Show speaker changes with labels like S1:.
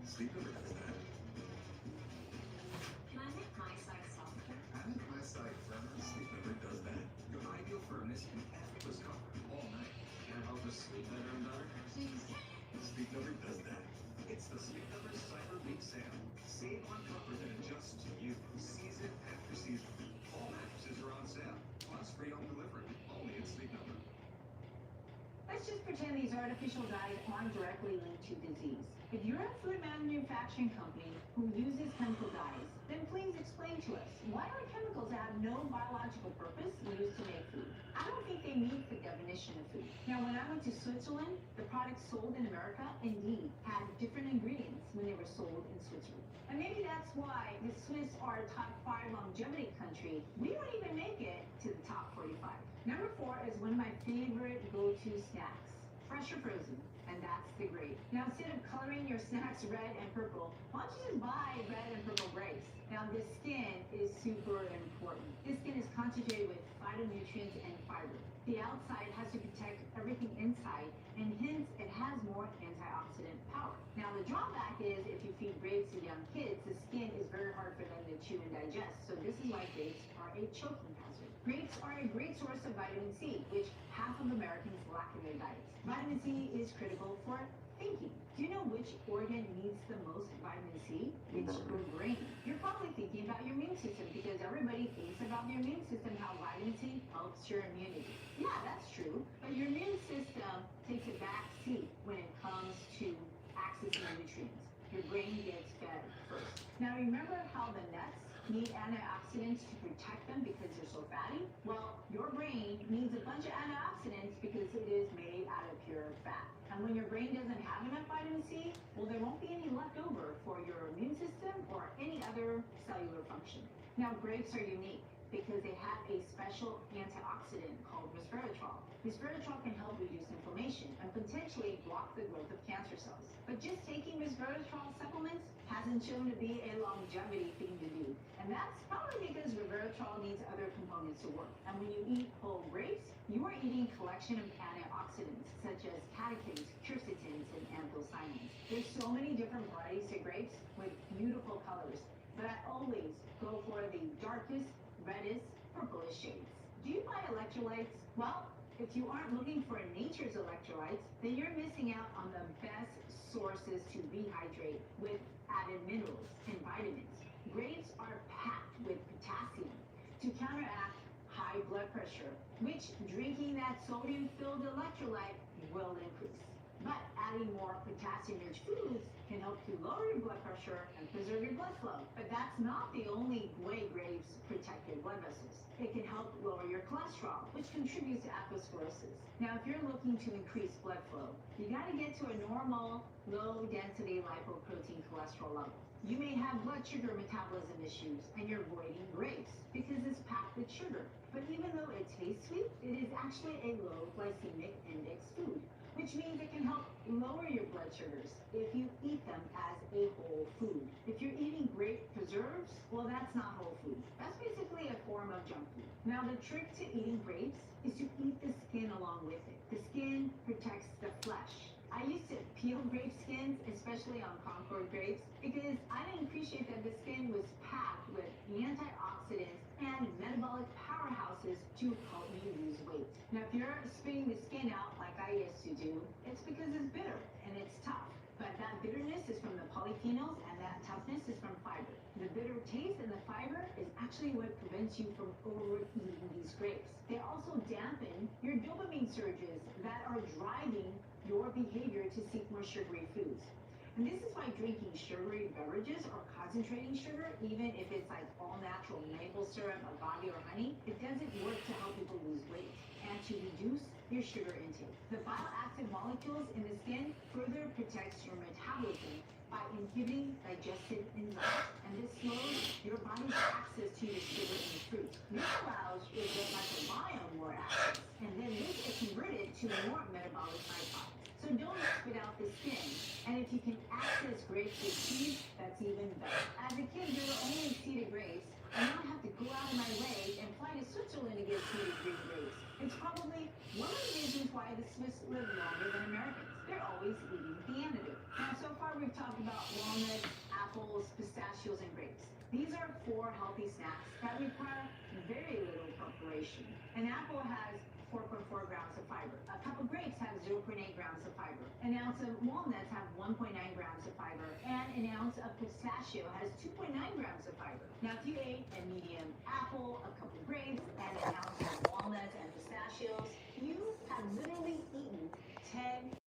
S1: Sleep Number does that.
S2: Can I make my side softer?
S1: Having my side firmer, Sleep Number does that. Your ideal firmness and effortless comfort all night.
S3: Can it help us sleep better and better?
S2: Please.
S1: Sleep Number does that. It's the Sleep Number Cyber Week sale. Save on comfort that adjusts to you season after season. All mattresses are on sale, plus free home delivery. Only at Sleep Number.
S4: Let's just pretend these artificial dyes aren't directly linked to disease. If you're a food manufacturing company who uses chemical dyes, then please explain to us, why are chemicals that have no biological purpose used to make food? I don't think they meet the definition of food. Now, when I went to Switzerland, the products sold in America indeed had different ingredients when they were sold in Switzerland. And maybe that's why the Swiss are a top 5 longevity country. We don't even make it to the top 45. Number 4 is one of my favorite go-to snacks, fresh or frozen, and that's the grape. Now, instead of coloring your snacks red and purple, why don't you just buy red and purple grapes? Now, the skin is super important. This skin is concentrated with phytonutrients and fiber. The outside has to protect everything inside, and hence it has more antioxidant power. Now, the drawback is if you feed grapes to young kids, the skin is very hard for them to chew and digest. So this is why grapes are a choking hazard. Grapes are a great source of vitamin C, which half of Americans lack in their diets. Vitamin C is critical for thinking. Do you know which organ needs the most vitamin C? It's your brain. You're probably thinking about your immune system because everybody thinks about your immune system, how vitamin C helps your immunity. Yeah, that's true, but your immune system takes a back seat when it comes to accessing nutrients. Your brain gets fed first. Now, remember how the nuts need antioxidants to protect them because they're so fatty? Well, your brain needs a bunch of antioxidants because it is made out of pure fat. And when your brain doesn't have enough vitamin C, well, there won't be any left over for your immune system or any other cellular function. Now, grapes are unique because they have a special antioxidant called resveratrol. Resveratrol can help reduce inflammation and potentially block the growth of cancer cells. But just taking resveratrol supplements hasn't shown to be a longevity thing to do. And that's probably because resveratrol needs other components to work. And when you eat whole grapes, you are eating a collection of antioxidants such as catechins, quercetins, and anthocyanins. There's so many different varieties of grapes with beautiful colors, but I always go for the darkest, reddest, purplish shades. Do you buy electrolytes? Well, if you aren't looking for nature's electrolytes, then you're missing out on the best sources to rehydrate with added minerals and vitamins. Grapes are packed with potassium to counteract high blood pressure, which drinking that sodium-filled electrolyte will increase. But adding more potassium-rich foods can help to lower your blood pressure and preserve your blood flow. But that's not the only way grapes protect your blood vessels. It can help lower your cholesterol, which contributes to atherosclerosis. Now, if you're looking to increase blood flow, you got to get to a normal, low-density lipoprotein cholesterol level. You may have blood sugar metabolism issues, and you're avoiding grapes because it's packed with sugar. But even though it tastes sweet, it is actually a low glycemic index food, which means it can help lower your blood sugars if you eat them as a whole food. If you're eating grape preserves, well, that's not whole food. That's basically a form of junk food. Now, the trick to eating grapes is to eat the skin along with it. The skin protects the flesh. I used to peel grape skins, especially on Concord grapes, because I didn't appreciate that the skin was packed with antioxidants and metabolic powerhouses to help you lose weight. Now, if you're spitting the skin out like I used to do, it's because it's bitter and it's tough. But that bitterness is from the polyphenols and that toughness is from fiber. The bitter taste and the fiber is actually what prevents you from overeating these grapes. They also dampen your dopamine surges that are driving your behavior to seek more sugary foods. And this is why drinking sugary beverages or concentrating sugar, even if it's like all natural maple syrup, agave, or honey, it doesn't work to help people lose weight and to reduce your sugar intake. The bioactive molecules in the skin further protects your metabolism by inhibiting digestive enzymes, and this slows your body's access to the sugar in the fruit. This allows your gut microbiome more access, and then this is converted to more metabolic glycogen. So don't spit out the skin. And if you can access grapes with seeds, that's even better. As a kid, there were only seeded grapes, and now I have to go out of my way and fly to Switzerland to get seeded green grapes. It's probably one of the reasons why the Swiss live longer than Americans. They're always eating the antidote. Now, so far we've talked about long These are 4 healthy snacks that require very little preparation. An apple has 4.4 grams of fiber. A cup of grapes has 0.8 grams of fiber. An ounce of walnuts have 1.9 grams of fiber. And an ounce of pistachio has 2.9 grams of fiber. Now, if you ate a medium apple, a cup of grapes, and an ounce of walnuts and pistachios, you have literally eaten 10